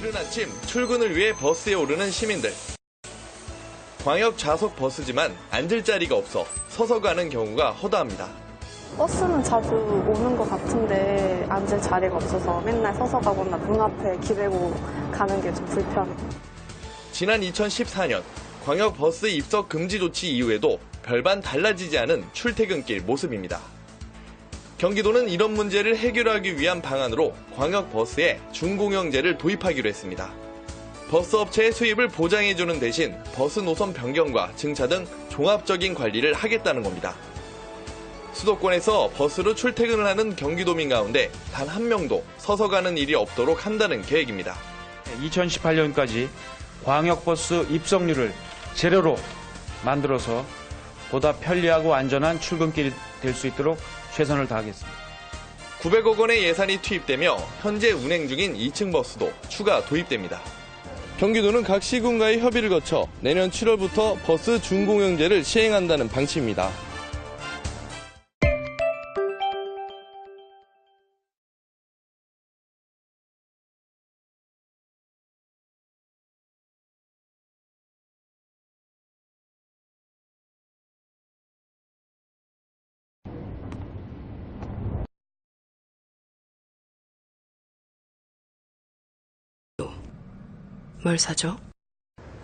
이른 아침 출근을 위해 버스에 오르는 시민들. 광역 좌석 버스지만 앉을 자리가 없어 서서 가는 경우가 허다합니다. 버스는 자주 오는 것 같은데 앉을 자리가 없어서 맨날 서서 가거나 문 앞에 기대고 가는 게 좀 불편해요. 지난 2014년 광역 버스 입석 금지 조치 이후에도 별반 달라지지 않은 출퇴근길 모습입니다. 경기도는 이런 문제를 해결하기 위한 방안으로 광역 버스에 준공영제를 도입하기로 했습니다. 버스 업체의 수입을 보장해주는 대신 버스 노선 변경과 증차 등 종합적인 관리를 하겠다는 겁니다. 수도권에서 버스로 출퇴근을 하는 경기도민 가운데 단 한 명도 서서 가는 일이 없도록 한다는 계획입니다. 2018년까지 광역버스 입석률을 제로로 만들어서 보다 편리하고 안전한 출근길이 될 수 있도록 최선을 다하겠습니다. 900억 원의 예산이 투입되며 현재 운행 중인 2층 버스도 추가 도입됩니다. 경기도는 각 시군과의 협의를 거쳐 내년 7월부터 버스 준공영제를 시행한다는 방침입니다. 뭘 사죠?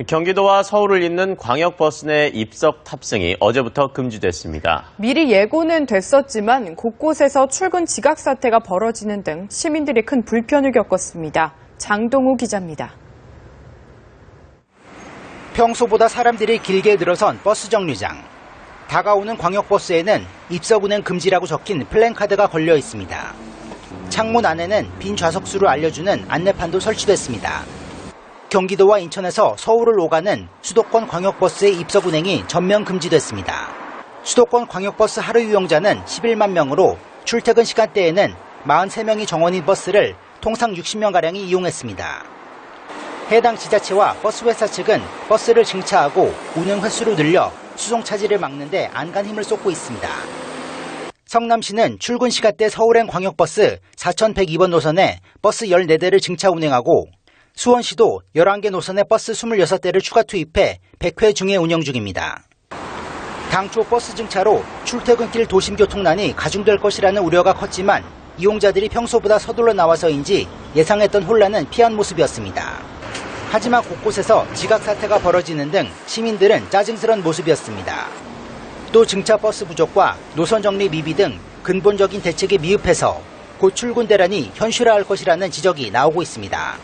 경기도와 서울을 잇는 광역버스 내 입석 탑승이 어제부터 금지됐습니다. 미리 예고는 됐었지만 곳곳에서 출근 지각 사태가 벌어지는 등 시민들이 큰 불편을 겪었습니다. 장동우 기자입니다. 평소보다 사람들이 길게 늘어선 버스 정류장. 다가오는 광역버스에는 입석 운행 금지라고 적힌 플랜카드가 걸려 있습니다. 창문 안에는 빈 좌석수를 알려주는 안내판도 설치됐습니다. 경기도와 인천에서 서울을 오가는 수도권 광역버스의 입석 운행이 전면 금지됐습니다. 수도권 광역버스 하루 이용자는 11만 명으로 출퇴근 시간대에는 43명이 정원인 버스를 통상 60명가량이 이용했습니다. 해당 지자체와 버스 회사 측은 버스를 증차하고 운행 횟수를 늘려 수송 차질을 막는 데 안간 힘을 쏟고 있습니다. 성남시는 출근 시간대 서울행 광역버스 4102번 노선에 버스 14대를 증차 운행하고 수원시도 11개 노선에 버스 26대를 추가 투입해 100회 중에 운영 중입니다. 당초 버스 증차로 출퇴근길 도심교통난이 가중될 것이라는 우려가 컸지만 이용자들이 평소보다 서둘러 나와서인지 예상했던 혼란은 피한 모습이었습니다. 하지만 곳곳에서 지각 사태가 벌어지는 등 시민들은 짜증스런 모습이었습니다. 또 증차 버스 부족과 노선 정리 미비 등 근본적인 대책이 미흡해서 곧 출근 대란이 현실화할 것이라는 지적이 나오고 있습니다.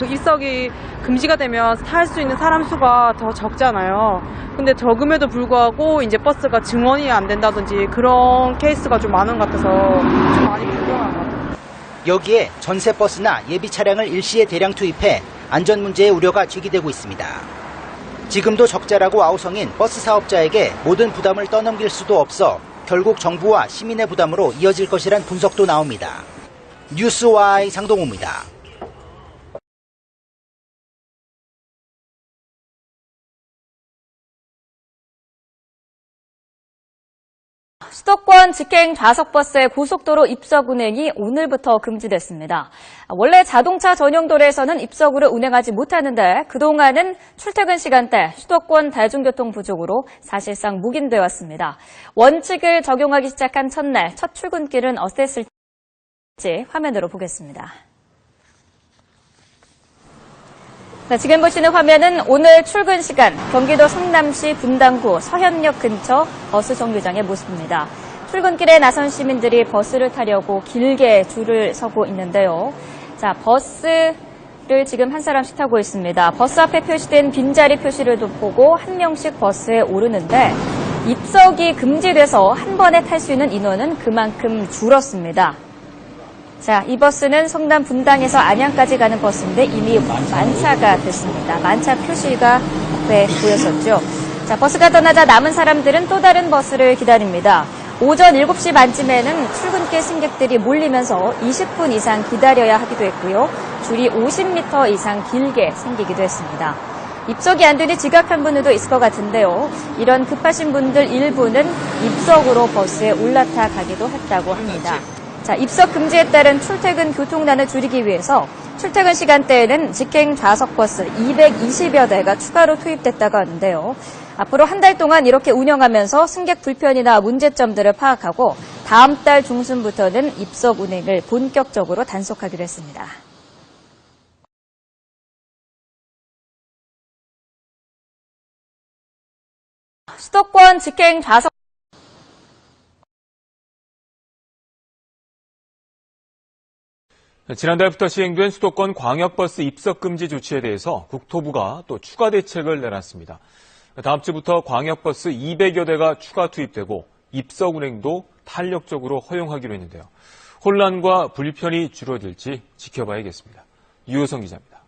입석이 금지가 되면 탈 수 있는 사람 수가 더 적잖아요. 근데 적음에도 불구하고 이제 버스가 증원이 안 된다든지 그런 케이스가 좀 많은 것 같아서 좀 많이 불편한 것 같아요. 여기에 전세 버스나 예비 차량을 일시에 대량 투입해 안전 문제의 우려가 제기되고 있습니다. 지금도 적자라고 아우성인 버스 사업자에게 모든 부담을 떠넘길 수도 없어 결국 정부와 시민의 부담으로 이어질 것이란 분석도 나옵니다. 뉴스와이 장동우입니다. 수도권 직행 좌석버스의 고속도로 입석 운행이 오늘부터 금지됐습니다. 원래 자동차 전용 도로에서는 입석으로 운행하지 못하는데 그동안은 출퇴근 시간대 수도권 대중교통 부족으로 사실상 묵인되어 왔습니다. 원칙을 적용하기 시작한 첫날 첫 출근길은 어땠을지 화면으로 보겠습니다. 자, 지금 보시는 화면은 오늘 출근 시간 경기도 성남시 분당구 서현역 근처 버스 정류장의 모습입니다. 출근길에 나선 시민들이 버스를 타려고 길게 줄을 서고 있는데요. 자, 버스를 지금 한 사람씩 타고 있습니다. 버스 앞에 표시된 빈자리 표시를 보고 한 명씩 버스에 오르는데 입석이 금지돼서 한 번에 탈 수 있는 인원은 그만큼 줄었습니다. 자, 이 버스는 성남 분당에서 안양까지 가는 버스인데 이미 만차가 됐습니다. 만차 표시가 앞에 보였었죠. 자, 버스가 떠나자 남은 사람들은 또 다른 버스를 기다립니다. 오전 7시 반쯤에는 출근길 승객들이 몰리면서 20분 이상 기다려야 하기도 했고요. 줄이 50m 이상 길게 생기기도 했습니다. 입석이 안 되니 지각한 분들도 있을 것 같은데요. 이런 급하신 분들 일부는 입석으로 버스에 올라타 가기도 했다고 합니다. 자, 입석 금지에 따른 출퇴근 교통난을 줄이기 위해서 출퇴근 시간대에는 직행 좌석 버스 220여 대가 추가로 투입됐다고 하는데요. 앞으로 한 달 동안 이렇게 운영하면서 승객 불편이나 문제점들을 파악하고 다음 달 중순부터는 입석 운행을 본격적으로 단속하기로 했습니다. 수도권 직행 좌석 지난달부터 시행된 수도권 광역버스 입석 금지 조치에 대해서 국토부가 또 추가 대책을 내놨습니다. 다음 주부터 광역버스 200여 대가 추가 투입되고 입석 운행도 탄력적으로 허용하기로 했는데요. 혼란과 불편이 줄어들지 지켜봐야겠습니다. 유효성 기자입니다.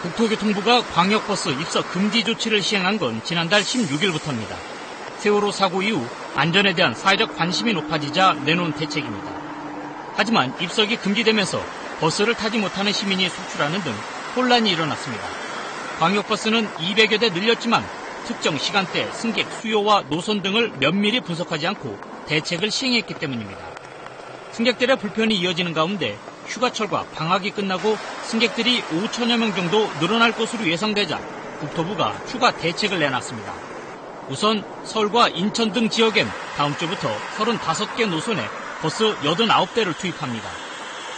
국토교통부가 광역버스 입석 금지 조치를 시행한 건 지난달 16일부터입니다. 세월호 사고 이후 안전에 대한 사회적 관심이 높아지자 내놓은 대책입니다. 하지만 입석이 금지되면서 버스를 타지 못하는 시민이 속출하는 등 혼란이 일어났습니다. 광역버스는 200여 대 늘렸지만 특정 시간대 승객 수요와 노선 등을 면밀히 분석하지 않고 대책을 시행했기 때문입니다. 승객들의 불편이 이어지는 가운데 휴가철과 방학이 끝나고 승객들이 5천여 명 정도 늘어날 것으로 예상되자 국토부가 추가 대책을 내놨습니다. 우선 서울과 인천 등 지역엔 다음 주부터 35개 노선에 버스 89대를 투입합니다.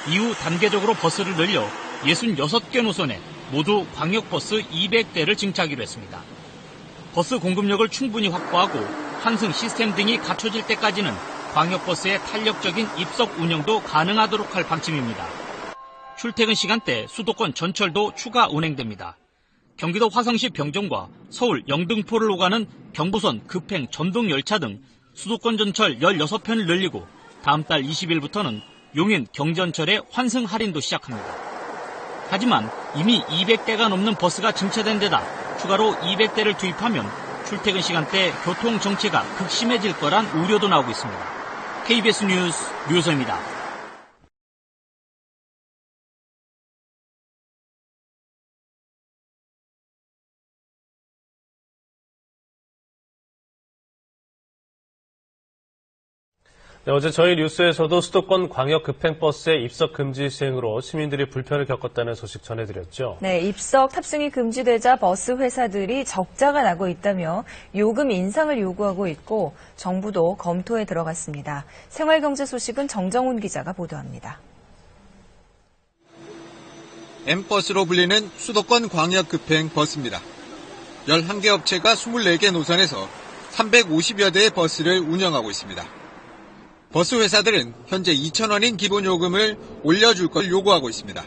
이후 단계적으로 버스를 늘려 66개 노선에 모두 광역버스 200대를 증차하기로 했습니다. 버스 공급력을 충분히 확보하고 환승 시스템 등이 갖춰질 때까지는 광역버스의 탄력적인 입석 운영도 가능하도록 할 방침입니다. 출퇴근 시간대 수도권 전철도 추가 운행됩니다. 경기도 화성시 병정과 서울 영등포를 오가는 경부선 급행 전동 열차 등 수도권 전철 16편을 늘리고 다음 달 20일부터는 용인 경전철의 환승 할인도 시작합니다. 하지만 이미 200대가 넘는 버스가 증차된 데다 추가로 200대를 투입하면 출퇴근 시간대 교통 정체가 극심해질 거란 우려도 나오고 있습니다. KBS 뉴스 류서입니다. 네, 어제 저희 뉴스에서도 수도권 광역 급행버스의 입석 금지 시행으로 시민들이 불편을 겪었다는 소식 전해드렸죠. 네, 입석 탑승이 금지되자 버스 회사들이 적자가 나고 있다며 요금 인상을 요구하고 있고 정부도 검토에 들어갔습니다. 생활경제 소식은 정정훈 기자가 보도합니다. M버스로 불리는 수도권 광역 급행버스입니다. 11개 업체가 24개 노선에서 350여 대의 버스를 운영하고 있습니다. 버스 회사들은 현재 2,000원인 기본요금을 올려줄 걸 요구하고 있습니다.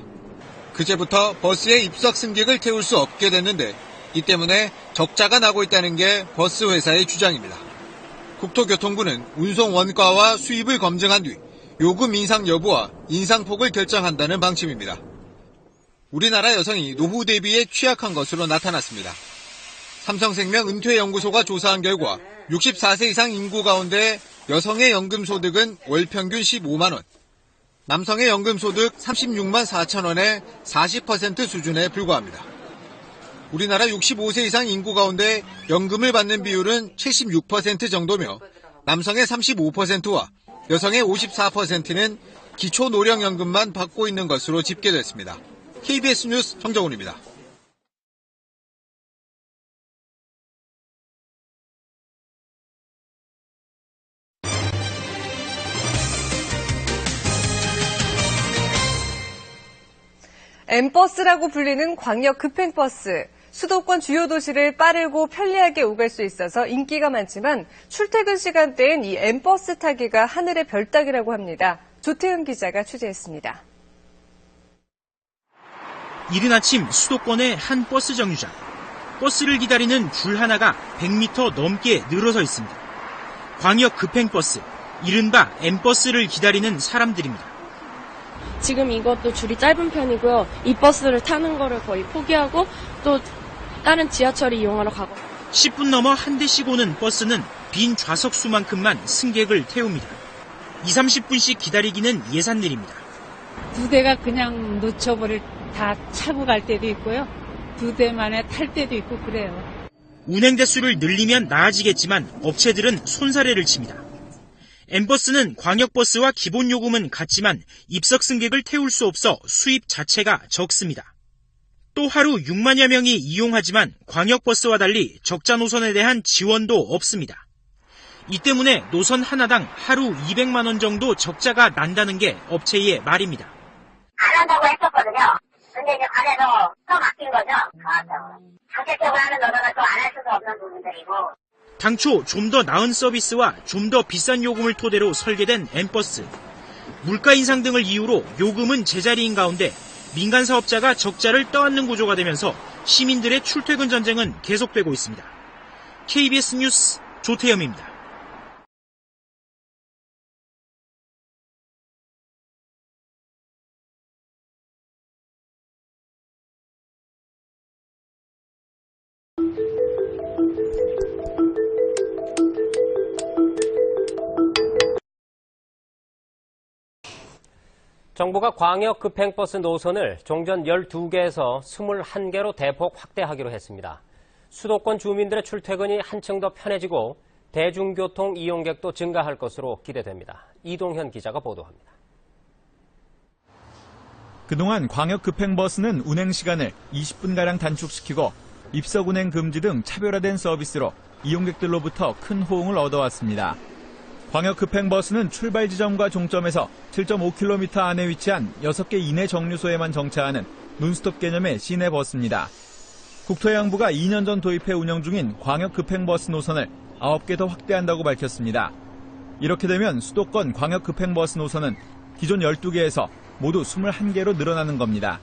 그제부터 버스에 입석 승객을 태울 수 없게 됐는데 이 때문에 적자가 나고 있다는 게 버스 회사의 주장입니다. 국토교통부는 운송 원가와 수입을 검증한 뒤 요금 인상 여부와 인상폭을 결정한다는 방침입니다. 우리나라 여성이 노후 대비에 취약한 것으로 나타났습니다. 삼성생명 은퇴연구소가 조사한 결과 64세 이상 인구 가운데 여성의 연금소득은 월 평균 15만 원, 남성의 연금소득 36만 4천 원의 40% 수준에 불과합니다. 우리나라 65세 이상 인구 가운데 연금을 받는 비율은 76% 정도며 남성의 35%와 여성의 54%는 기초노령연금만 받고 있는 것으로 집계됐습니다. KBS 뉴스 정정훈입니다. M버스라고 불리는 광역 급행버스. 수도권 주요 도시를 빠르고 편리하게 오갈 수 있어서 인기가 많지만 출퇴근 시간대엔 이 M버스 타기가 하늘의 별 따기라고 합니다. 조태은 기자가 취재했습니다. 이른 아침 수도권의 한 버스 정류장. 버스를 기다리는 줄 하나가 100m 넘게 늘어서 있습니다. 광역 급행버스, 이른바 M버스를 기다리는 사람들입니다. 지금 이것도 줄이 짧은 편이고요. 이 버스를 타는 거를 거의 포기하고 또 다른 지하철을 이용하러 가고. 10분 넘어 한 대씩 오는 버스는 빈 좌석 수만큼만 승객을 태웁니다. 20-30분씩 기다리기는 예산일입니다. 두 대가 그냥 다 차고 갈 때도 있고요. 두 대만에 탈 때도 있고 그래요. 운행 대수를 늘리면 나아지겠지만 업체들은 손사래를 칩니다. M버스는 광역버스와 기본 요금은 같지만 입석 승객을 태울 수 없어 수입 자체가 적습니다. 또 하루 6만여 명이 이용하지만 광역버스와 달리 적자 노선에 대한 지원도 없습니다. 이 때문에 노선 하나당 하루 200만 원 정도 적자가 난다는 게 업체의 말입니다. 안 한다고 했었거든요. 근데 이제 관에서 더 맡긴 거죠. 자체적으로 하는 노선은 또 안 할 수가 없는 부분들이고. 당초 좀 더 나은 서비스와 좀 더 비싼 요금을 토대로 설계된 M버스. 물가 인상 등을 이유로 요금은 제자리인 가운데 민간 사업자가 적자를 떠안는 구조가 되면서 시민들의 출퇴근 전쟁은 계속되고 있습니다. KBS 뉴스 조태염입니다. 정부가 광역 급행버스 노선을 종전 12개에서 21개로 대폭 확대하기로 했습니다. 수도권 주민들의 출퇴근이 한층 더 편해지고 대중교통 이용객도 증가할 것으로 기대됩니다. 이동현 기자가 보도합니다. 그동안 광역 급행버스는 운행 시간을 20분가량 단축시키고 입석 운행 금지 등 차별화된 서비스로 이용객들로부터 큰 호응을 얻어왔습니다. 광역 급행버스는 출발 지점과 종점에서 7.5km 안에 위치한 6개 이내 정류소에만 정차하는 논스톱 개념의 시내 버스입니다. 국토해양부가 2년 전 도입해 운영 중인 광역 급행버스 노선을 9개 더 확대한다고 밝혔습니다. 이렇게 되면 수도권 광역 급행버스 노선은 기존 12개에서 모두 21개로 늘어나는 겁니다.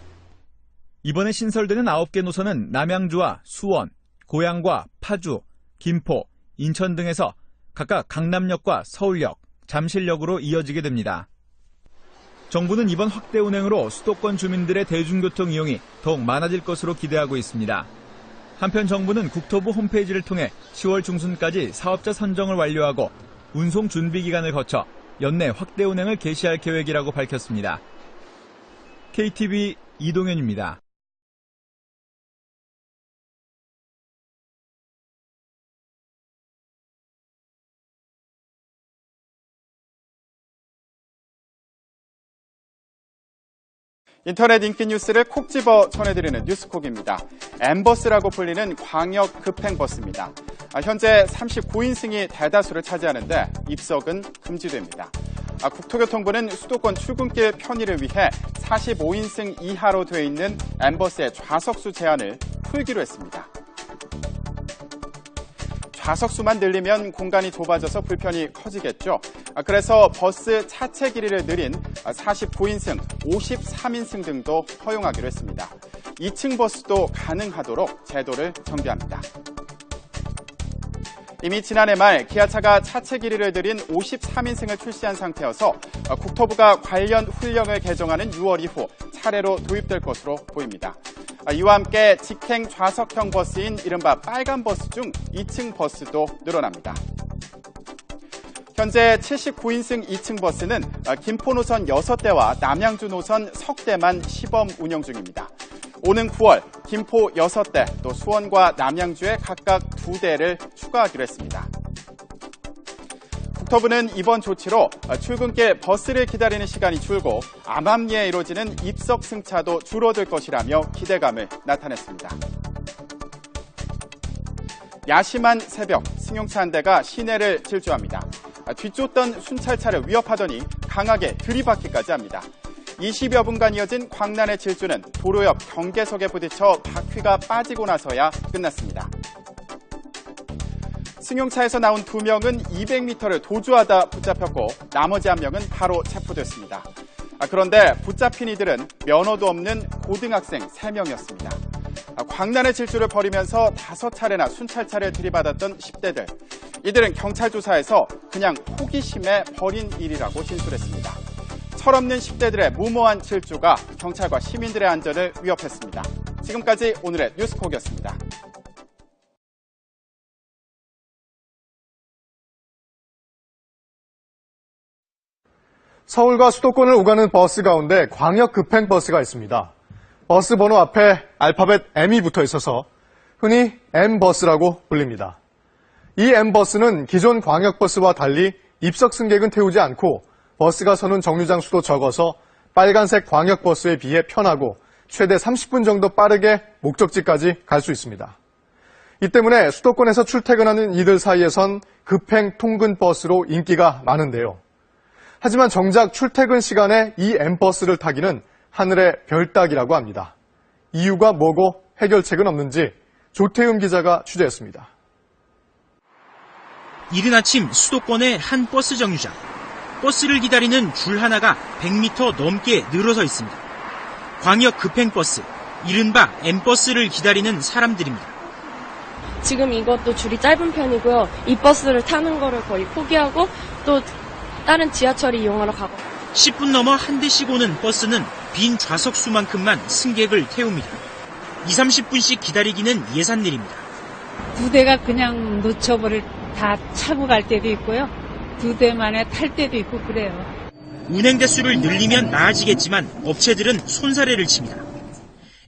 이번에 신설되는 9개 노선은 남양주와 수원, 고양과 파주, 김포, 인천 등에서 각각 강남역과 서울역, 잠실역으로 이어지게 됩니다. 정부는 이번 확대 운행으로 수도권 주민들의 대중교통 이용이 더욱 많아질 것으로 기대하고 있습니다. 한편 정부는 국토부 홈페이지를 통해 10월 중순까지 사업자 선정을 완료하고 운송 준비 기간을 거쳐 연내 확대 운행을 개시할 계획이라고 밝혔습니다. KTV 이동현입니다. 인터넷 인기 뉴스를 콕 집어 전해드리는 뉴스콕입니다. M버스라고 불리는 광역 급행버스입니다. 현재 39인승이 대다수를 차지하는데 입석은 금지됩니다. 국토교통부는 수도권 출근길 편의를 위해 45인승 이하로 되어 있는 M버스의 좌석수 제한을 풀기로 했습니다. 좌석수만 늘리면 공간이 좁아져서 불편이 커지겠죠. 그래서 버스 차체 길이를 늘린 49인승, 53인승 등도 허용하기로 했습니다. 2층 버스도 가능하도록 제도를 정비합니다. 이미 지난해 말 기아차가 차체 길이를 늘린 53인승을 출시한 상태여서 국토부가 관련 훈령을 개정하는 6월 이후 차례로 도입될 것으로 보입니다. 이와 함께 직행 좌석형 버스인 이른바 빨간 버스 중 2층 버스도 늘어납니다. 현재 79인승 2층 버스는 김포 노선 6대와 남양주 노선 석대만 시범 운영 중입니다. 오는 9월 김포 6대 또 수원과 남양주에 각각 2대를 추가하기로 했습니다. 국토부는 이번 조치로 출근길 버스를 기다리는 시간이 줄고 암암리에 이루어지는 입석 승차도 줄어들 것이라며 기대감을 나타냈습니다. 야심한 새벽, 승용차 한 대가 시내를 질주합니다. 뒤쫓던 순찰차를 위협하더니 강하게 들이받기까지 합니다. 20여 분간 이어진 광란의 질주는 도로 옆 경계석에 부딪혀 바퀴가 빠지고 나서야 끝났습니다. 승용차에서 나온 2명은 200m를 도주하다 붙잡혔고 나머지 1명은 바로 체포됐습니다. 그런데 붙잡힌 이들은 면허도 없는 고등학생 3명이었습니다. 광란의 질주를 벌이면서 5차례나 순찰차를 들이받았던 10대들. 이들은 경찰 조사에서 그냥 호기심에 벌인 일이라고 진술했습니다. 철없는 10대들의 무모한 질주가 경찰과 시민들의 안전을 위협했습니다. 지금까지 오늘의 뉴스콕이었습니다. 서울과 수도권을 오가는 버스 가운데 광역 급행버스가 있습니다. 버스 번호 앞에 알파벳 M이 붙어 있어서 흔히 M버스라고 불립니다. 이 M버스는 기존 광역버스와 달리 입석 승객은 태우지 않고 버스가 서는 정류장 수도 적어서 빨간색 광역버스에 비해 편하고 최대 30분 정도 빠르게 목적지까지 갈 수 있습니다. 이 때문에 수도권에서 출퇴근하는 이들 사이에선 급행 통근 버스로 인기가 많은데요. 하지만 정작 출퇴근 시간에 이 M버스를 타기는 하늘의 별 따기라고 합니다. 이유가 뭐고 해결책은 없는지 조태윤 기자가 취재했습니다. 이른 아침 수도권의 한 버스 정류장. 버스를 기다리는 줄 하나가 100m 넘게 늘어서 있습니다. 광역 급행버스, 이른바 M버스를 기다리는 사람들입니다. 지금 이것도 줄이 짧은 편이고요. 이 버스를 타는 거를 거의 포기하고 또 다른 지하철을 이용하러 가고. 10분 넘어 한 대씩 오는 버스는 빈 좌석 수만큼만 승객을 태웁니다. 20-30분씩 기다리기는 예산일입니다. 두 대가 그냥 놓쳐버릴 다 차고 갈 때도 있고요. 두 대만에 탈 때도 있고 그래요. 운행 대수를 늘리면 나아지겠지만 업체들은 손사래를 칩니다.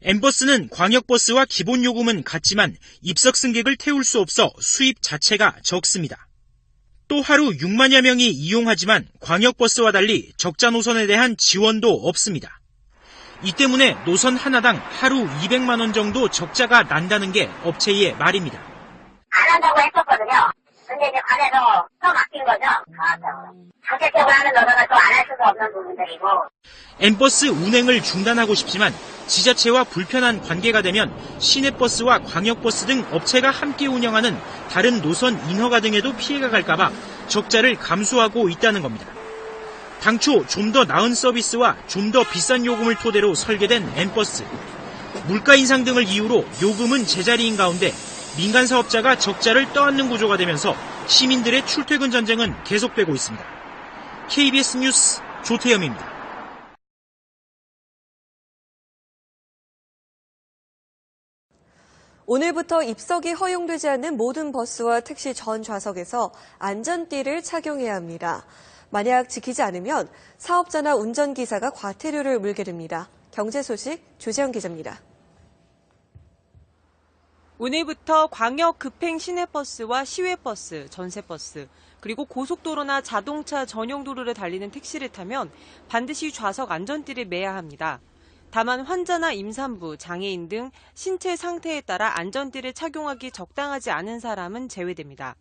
M버스는 광역버스와 기본 요금은 같지만 입석 승객을 태울 수 없어 수입 자체가 적습니다. 또 하루 6만여 명이 이용하지만 광역버스와 달리 적자 노선에 대한 지원도 없습니다. 이 때문에 노선 하나당 하루 200만 원 정도 적자가 난다는 게 업체의 말입니다. 안 한다고 했었거든요. 근데 이제 관에서 또 맡긴 거죠. 자격적으로 하는 노선은 또 안 할 수가 없는 부분들이고. M버스 운행을 중단하고 싶지만 지자체와 불편한 관계가 되면 시내버스와 광역버스 등 업체가 함께 운영하는 다른 노선 인허가 등에도 피해가 갈까봐 적자를 감수하고 있다는 겁니다. 당초 좀 더 나은 서비스와 좀 더 비싼 요금을 토대로 설계된 M버스. 물가 인상 등을 이유로 요금은 제자리인 가운데 민간 사업자가 적자를 떠안는 구조가 되면서 시민들의 출퇴근 전쟁은 계속되고 있습니다. KBS 뉴스 조태영입니다. 오늘부터 입석이 허용되지 않는 모든 버스와 택시 전 좌석에서 안전띠를 착용해야 합니다. 만약 지키지 않으면 사업자나 운전기사가 과태료를 물게 됩니다. 경제 소식 조재영 기자입니다. 오늘부터 광역 급행 시내버스와 시외버스, 전세버스, 그리고 고속도로나 자동차 전용 도로를 달리는 택시를 타면 반드시 좌석 안전띠를 매야 합니다. 다만 환자나 임산부, 장애인 등 신체 상태에 따라 안전띠를 착용하기 적당하지 않은 사람은 제외됩니다.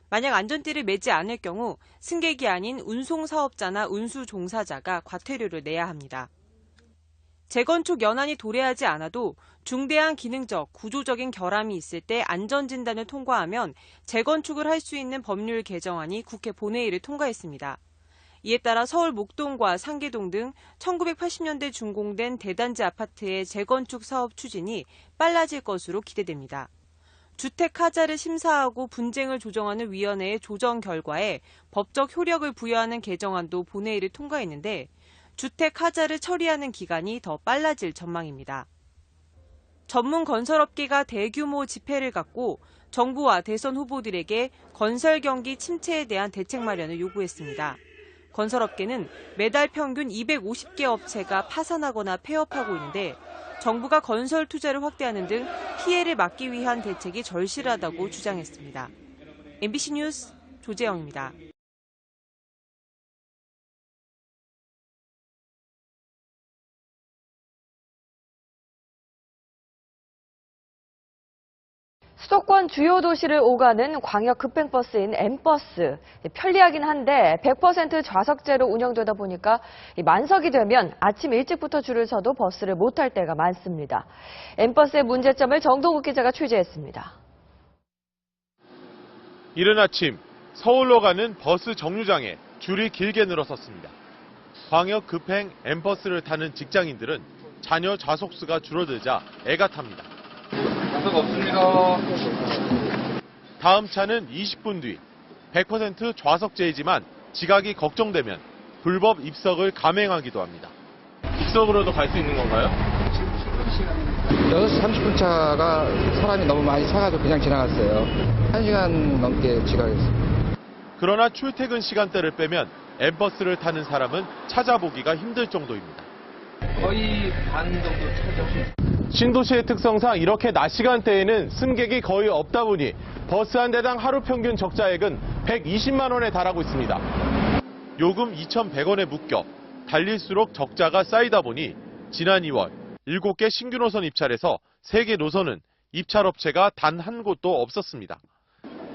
만약 안전띠를 매지 않을 경우 승객이 아닌 운송사업자나 운수 종사자가 과태료를 내야 합니다. 재건축 연한이 도래하지 않아도 중대한 기능적, 구조적인 결함이 있을 때 안전진단을 통과하면 재건축을 할 수 있는 법률 개정안이 국회 본회의를 통과했습니다. 이에 따라 서울 목동과 상계동 등 1980년대 준공된 대단지 아파트의 재건축 사업 추진이 빨라질 것으로 기대됩니다. 주택 하자를 심사하고 분쟁을 조정하는 위원회의 조정 결과에 법적 효력을 부여하는 개정안도 본회의를 통과했는데 주택 하자를 처리하는 기간이 더 빨라질 전망입니다. 전문 건설업계가 대규모 집회를 갖고 정부와 대선 후보들에게 건설 경기 침체에 대한 대책 마련을 요구했습니다. 건설업계는 매달 평균 250개 업체가 파산하거나 폐업하고 있는데 정부가 건설 투자를 확대하는 등 피해를 막기 위한 대책이 절실하다고 주장했습니다. MBC 뉴스 조재영입니다. 수도권 주요 도시를 오가는 광역 급행버스인 M버스. 편리하긴 한데 100% 좌석제로 운영되다 보니까 만석이 되면 아침 일찍부터 줄을 서도 버스를 못 탈 때가 많습니다. M버스의 문제점을 정동욱 기자가 취재했습니다. 이른 아침 서울로 가는 버스 정류장에 줄이 길게 늘어섰습니다. 광역 급행 M버스를 타는 직장인들은 자녀 좌석수가 줄어들자 애가 탑니다. 좌석 없습니다. 다음 차는 20분 뒤. 100% 좌석제이지만 지각이 걱정되면 불법 입석을 감행하기도 합니다. 입석으로도 갈 수 있는 건가요? 6시 30분 차가 사람이 너무 많이 차가지고 그냥 지나갔어요. 1시간 넘게 지각했어요. 그러나 출퇴근 시간대를 빼면 M버스를 타는 사람은 찾아보기가 힘들 정도입니다. 거의 반 정도 차죠. 신도시의 특성상 이렇게 낮 시간대에는 승객이 거의 없다 보니 버스 한 대당 하루 평균 적자액은 120만 원에 달하고 있습니다. 요금 2,100원에 묶여 달릴수록 적자가 쌓이다 보니 지난 2월 7개 신규 노선 입찰에서 3개 노선은 입찰업체가 단 한 곳도 없었습니다.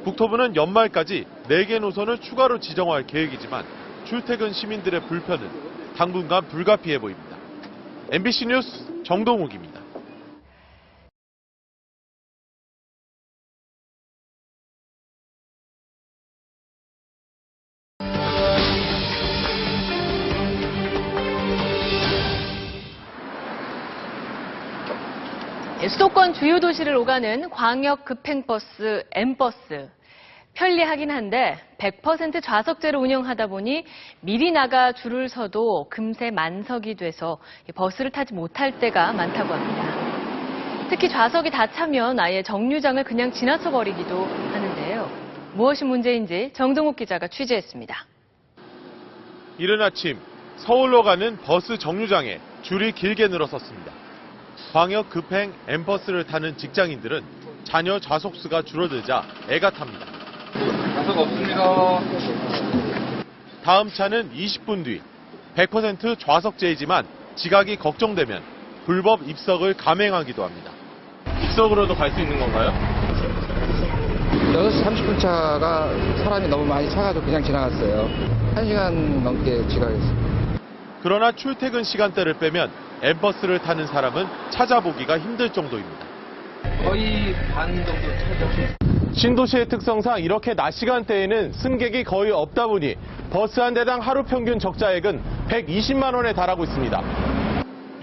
국토부는 연말까지 4개 노선을 추가로 지정할 계획이지만 출퇴근 시민들의 불편은 당분간 불가피해 보입니다. MBC 뉴스 정동욱입니다. 수도권 주요 도시를 오가는 광역 급행버스 M버스. 편리하긴 한데 100% 좌석제로 운영하다 보니 미리 나가 줄을 서도 금세 만석이 돼서 버스를 타지 못할 때가 많다고 합니다. 특히 좌석이 다 차면 아예 정류장을 그냥 지나쳐 버리기도 하는데요. 무엇이 문제인지 정동욱 기자가 취재했습니다. 이른 아침 서울로 가는 버스 정류장에 줄이 길게 늘어섰습니다. 광역 급행 M버스를 타는 직장인들은 자녀 좌석수가 줄어들자 애가 탑니다. 좌석 없습니다. 다음 차는 20분 뒤. 100% 좌석제이지만 지각이 걱정되면 불법 입석을 감행하기도 합니다. 입석으로도 갈 수 있는 건가요? 6시 30분 차가 사람이 너무 많이 차가지고 그냥 지나갔어요. 1시간 넘게 지각했어요. 그러나 출퇴근 시간대를 빼면 M버스를 타는 사람은 찾아보기가 힘들 정도입니다. 거의 반 정도 차죠. 신도시의 특성상 이렇게 낮 시간대에는 승객이 거의 없다 보니 버스 한 대당 하루 평균 적자액은 120만 원에 달하고 있습니다.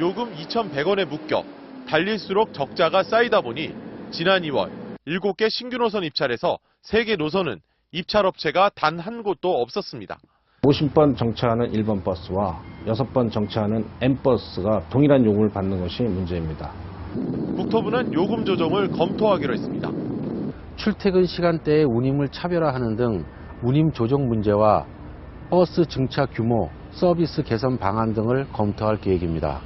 요금 2,100원에 묶여 달릴수록 적자가 쌓이다 보니 지난 2월 7개 신규 노선 입찰에서 3개 노선은 입찰업체가 단 한 곳도 없었습니다. 50번 정차하는 1번 버스와 6번 정차하는 M버스가 동일한 요금을 받는 것이 문제입니다. 국토부는 요금 조정을 검토하기로 했습니다. 출퇴근 시간대에 운임을 차별화하는 등 운임 조정 문제와 버스 증차 규모, 서비스 개선 방안 등을 검토할 계획입니다.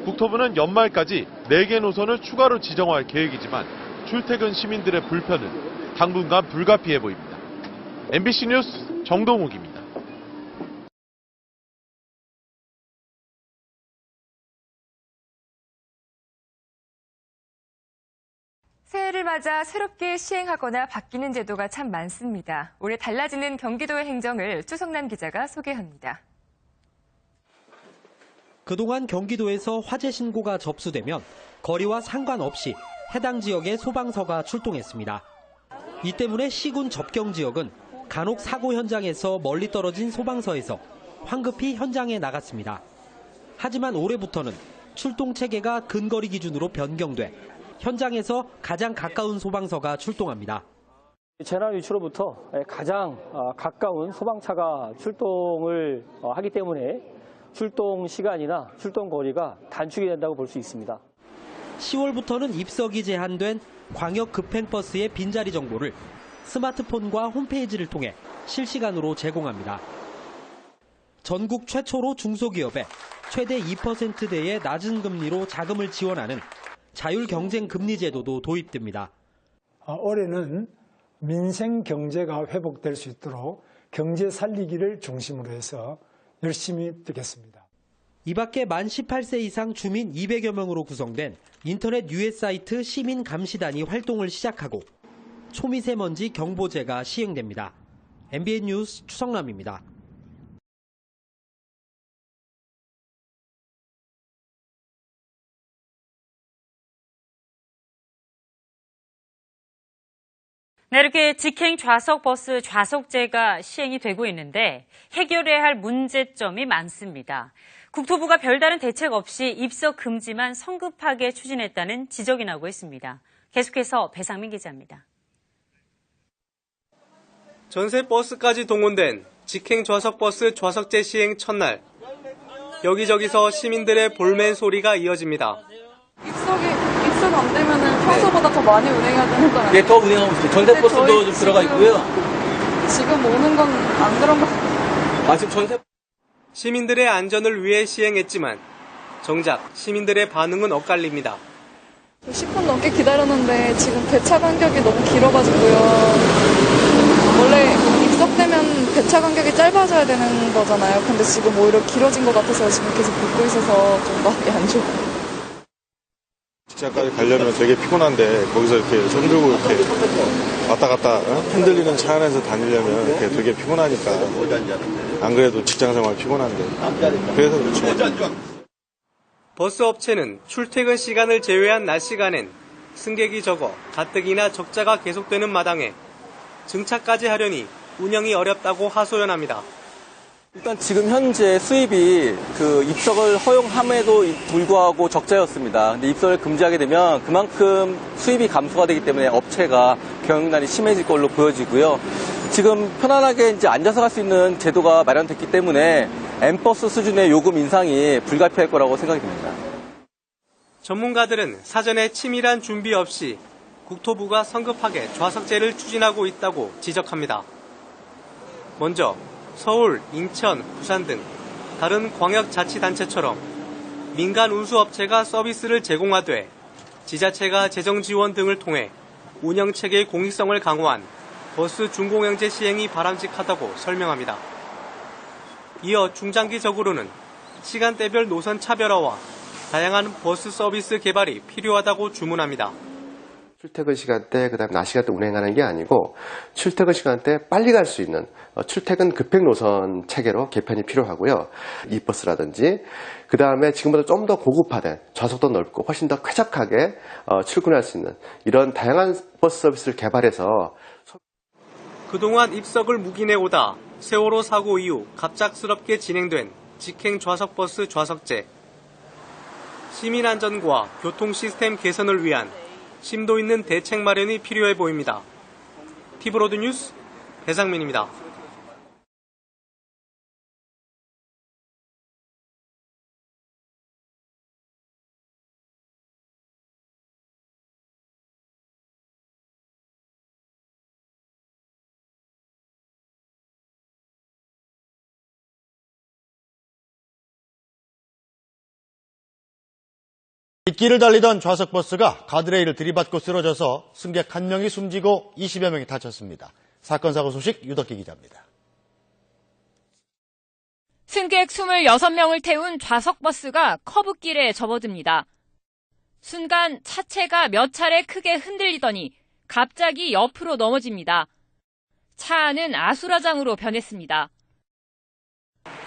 국토부는 연말까지 4개 노선을 추가로 지정할 계획이지만 출퇴근 시민들의 불편은 당분간 불가피해 보입니다. MBC 뉴스 정동욱입니다. 새해를 맞아 새롭게 시행하거나 바뀌는 제도가 참 많습니다. 올해 달라지는 경기도의 행정을 추성남 기자가 소개합니다. 그동안 경기도에서 화재 신고가 접수되면 거리와 상관없이 해당 지역에 소방서가 출동했습니다. 이 때문에 시군 접경 지역은 간혹 사고 현장에서 멀리 떨어진 소방서에서 황급히 현장에 나갔습니다. 하지만 올해부터는 출동 체계가 근거리 기준으로 변경돼 현장에서 가장 가까운 소방서가 출동합니다. 재난 위치로부터 가장 가까운 소방차가 출동을 하기 때문에 출동 시간이나 출동 거리가 단축이 된다고 볼 수 있습니다. 10월부터는 입석이 제한된 광역 급행버스의 빈자리 정보를 스마트폰과 홈페이지를 통해 실시간으로 제공합니다. 전국 최초로 중소기업에 최대 2%대의 낮은 금리로 자금을 지원하는 자율경쟁금리 제도도 도입됩니다. 올해는 민생 경제가 회복될 수 있도록 경제 살리기를 중심으로 해서 열심히 뛰겠습니다. 이 밖에 만 18세 이상 주민 200여 명으로 구성된 인터넷 유해 사이트 시민감시단이 활동을 시작하고 초미세먼지 경보제가 시행됩니다. MBN 뉴스 추성남입니다. 네, 이렇게 직행 좌석 버스 좌석제가 시행이 되고 있는데 해결해야 할 문제점이 많습니다. 국토부가 별다른 대책 없이 입석 금지만 성급하게 추진했다는 지적이 나오고 있습니다. 계속해서 배상민 기자입니다. 전세 버스까지 동원된 직행 좌석 버스 좌석제 시행 첫날. 여기저기서 시민들의 볼멘 소리가 이어집니다. 입석 안 되면은 평소보다 더 많이 운행해야 되는 거예요. 네, 더 운행하고 있어요. 전세 버스도 좀 들어가 있고요. 지금 오는 건 안 그런 것 같아요. 지금 전세 시민들의 안전을 위해 시행했지만 정작 시민들의 반응은 엇갈립니다. 10분 넘게 기다렸는데 지금 배차 간격이 너무 길어가지고요. 원래 누적되면 배차 간격이 짧아져야 되는 거잖아요. 근데 지금 오히려 길어진 것 같아서 지금 계속 붓고 있어서 좀 마음이 안 좋아요. 직장까지 가려면 되게 피곤한데 거기서 이렇게 손 들고 이렇게 왔다 갔다 흔들리는 차 안에서 다니려면 이렇게 되게 피곤하니까 안 그래도 직장생활 피곤한데 그래서 그렇죠. 버스 업체는 출퇴근 시간을 제외한 낮 시간엔 승객이 적어 가뜩이나 적자가 계속되는 마당에 증차까지 하려니 운영이 어렵다고 하소연합니다. 일단 지금 현재 수입이 입석을 허용함에도 불구하고 적자였습니다. 근데 입석을 금지하게 되면 그만큼 수입이 감소가 되기 때문에 업체가 경영난이 심해질 걸로 보여지고요. 지금 편안하게 이제 앉아서 갈 수 있는 제도가 마련됐기 때문에 M버스 수준의 요금 인상이 불가피할 거라고 생각이 듭니다. 전문가들은 사전에 치밀한 준비 없이 국토부가 성급하게 좌석제를 추진하고 있다고 지적합니다. 먼저 서울, 인천, 부산 등 다른 광역자치단체처럼 민간 운수업체가 서비스를 제공하되 지자체가 재정 지원 등을 통해 운영체계의 공익성을 강화한 버스 준공영제 시행이 바람직하다고 설명합니다. 이어 중장기적으로는 시간대별 노선 차별화와 다양한 버스 서비스 개발이 필요하다고 주문합니다. 출퇴근 시간대, 그다음에 낮 시간대 운행하는 게 아니고 출퇴근 시간대 빨리 갈 수 있는 출퇴근 급행 노선 체계로 개편이 필요하고요. 이버스라든지 그다음에 지금보다 좀 더 고급화된 좌석도 넓고 훨씬 더 쾌적하게 출근할 수 있는 이런 다양한 버스 서비스를 개발해서 그동안 입석을 묵인해오다 세월호 사고 이후 갑작스럽게 진행된 직행 좌석버스 좌석제. 시민안전과 교통 시스템 개선을 위한 심도 있는 대책 마련이 필요해 보입니다. 티브로드 뉴스 배상민입니다. 빗길을 달리던 좌석버스가 가드레일을 들이받고 쓰러져서 승객 1명이 숨지고 20여 명이 다쳤습니다. 사건 사고 소식 유덕기 기자입니다. 승객 26명을 태운 좌석버스가 커브길에 접어듭니다. 순간 차체가 몇 차례 크게 흔들리더니 갑자기 옆으로 넘어집니다. 차 안은 아수라장으로 변했습니다.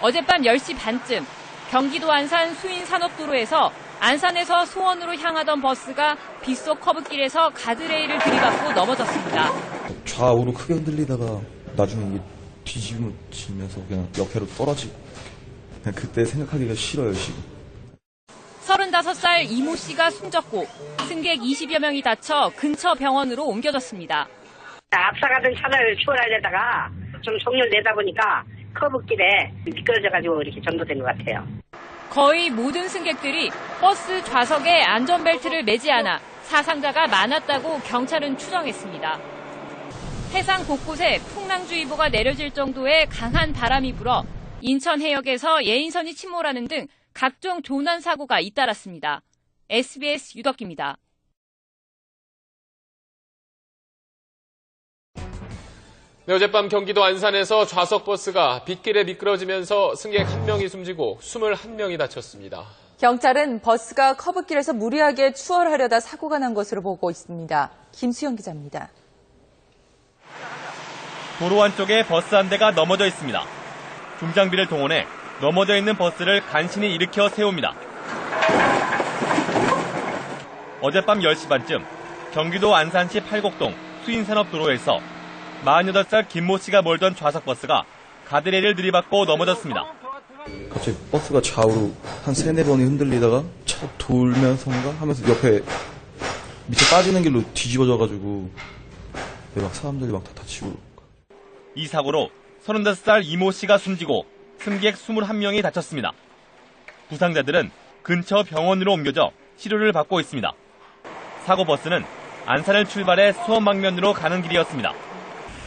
어젯밤 10시 반쯤 경기도 안산 수인산업도로에서 안산에서 소원으로 향하던 버스가 빗속 커브길에서 가드레일을 들이받고 넘어졌습니다. 좌우로 크게 흔들리다가 나중에 이게 뒤집어지면서 그냥 역회로 떨어지고 그냥 그때 생각하기가 싫어요, 지금. 35살 이모 씨가 숨졌고 승객 20여 명이 다쳐 근처 병원으로 옮겨졌습니다. 앞서가던 차를 추월하려다가 좀 속력을 내다 보니까 커브길에 미끄러져가지고 이렇게 전도된 것 같아요. 거의 모든 승객들이 버스 좌석에 안전벨트를 매지 않아 사상자가 많았다고 경찰은 추정했습니다. 해상 곳곳에 풍랑주의보가 내려질 정도의 강한 바람이 불어 인천 해역에서 예인선이 침몰하는 등 각종 조난 사고가 잇따랐습니다. SBS 유덕기입니다. 네, 어젯밤 경기도 안산에서 좌석버스가 빗길에 미끄러지면서 승객 1명이 숨지고 21명이 다쳤습니다. 경찰은 버스가 커브길에서 무리하게 추월하려다 사고가 난 것으로 보고 있습니다. 김수영 기자입니다. 도로 한쪽에 버스 한 대가 넘어져 있습니다. 중장비를 동원해 넘어져 있는 버스를 간신히 일으켜 세웁니다. 어젯밤 10시 반쯤 경기도 안산시 팔곡동 수인산업도로에서 48살 김모 씨가 몰던 좌석버스가 가드레일을 들이받고 넘어졌습니다. 갑자기 버스가 좌우로 한 3-4번이 흔들리다가 차 돌면서인가 하면서 옆에 밑에 빠지는 길로 뒤집어져가지고 막 사람들이 막 다 다치고. 이 사고로 35살 이모 씨가 숨지고 승객 21명이 다쳤습니다. 부상자들은 근처 병원으로 옮겨져 치료를 받고 있습니다. 사고 버스는 안산을 출발해 수원 방면으로 가는 길이었습니다.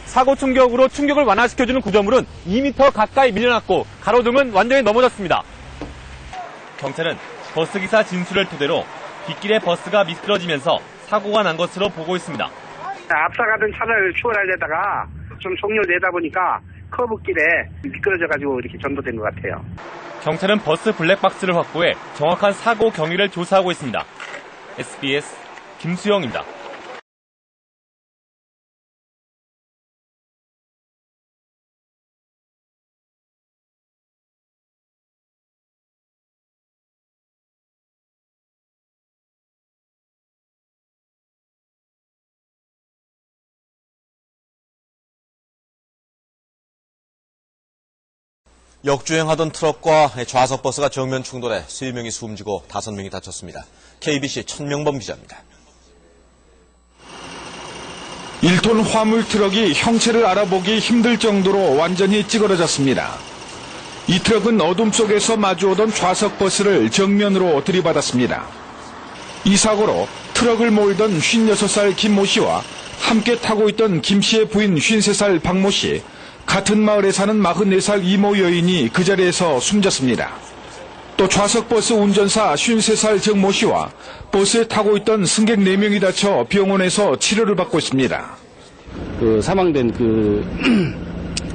사고 충격으로 충격을 완화시켜주는 구조물은 2m 가까이 밀려났고 가로등은 완전히 넘어졌습니다. 경찰은 버스기사 진술을 토대로 빗길에 버스가 미끄러지면서 사고가 난 것으로 보고 있습니다. 앞서가던 차를 추월하려다가 좀 속렬되다 보니까 커브길에 미끄러져가지고 이렇게 전도된 것 같아요. 경찰은 버스 블랙박스를 확보해 정확한 사고 경위를 조사하고 있습니다. SBS 김수영입니다. 역주행하던 트럭과 좌석버스가 정면 충돌해 3명이 숨지고 5명이 다쳤습니다. KBC 천명범 기자입니다. 1톤 화물 트럭이 형체를 알아보기 힘들 정도로 완전히 찌그러졌습니다. 이 트럭은 어둠 속에서 마주오던 좌석버스를 정면으로 들이받았습니다. 이 사고로 트럭을 몰던 56살 김모 씨와 함께 타고 있던 김 씨의 부인 53살 박모 씨, 같은 마을에 사는 44살 이모 여인이 그 자리에서 숨졌습니다. 또 좌석버스 운전사 53살 정모 씨와 버스에 타고 있던 승객 4명이 다쳐 병원에서 치료를 받고 있습니다. 사망된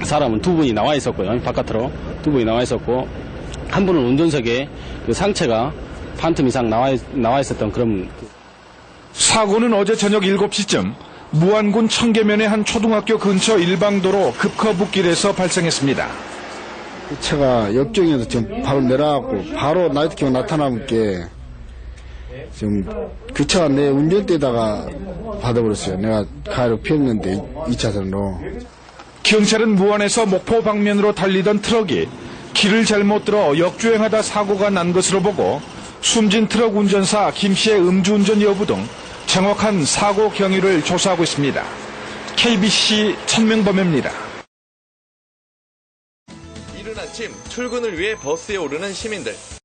사람은 2분이 나와 있었고요. 바깥으로 2분이 나와 있었고, 한 분은 운전석에 상체가 반틈 이상 나와 있었던 그런. 사고는 어제 저녁 7시쯤 무안군 청계면의 한 초등학교 근처 일방도로 급커브길에서 발생했습니다. 차가 역정에서 지금 바로 내려가고 바로 나이트키가 나타나는 게 지금 그 차가 내 운전대에다가 받아버렸어요. 내가 가로 피했는데 2차선으로. 경찰은 무안에서 목포 방면으로 달리던 트럭이 길을 잘못 들어 역주행하다 사고가 난 것으로 보고 숨진 트럭 운전사 김 씨의 음주운전 여부 등 정확한 사고 경위를 조사하고 있습니다. KBC 천명범입니다. 이른 아침 출근을 위해 버스에 오르는 시민들.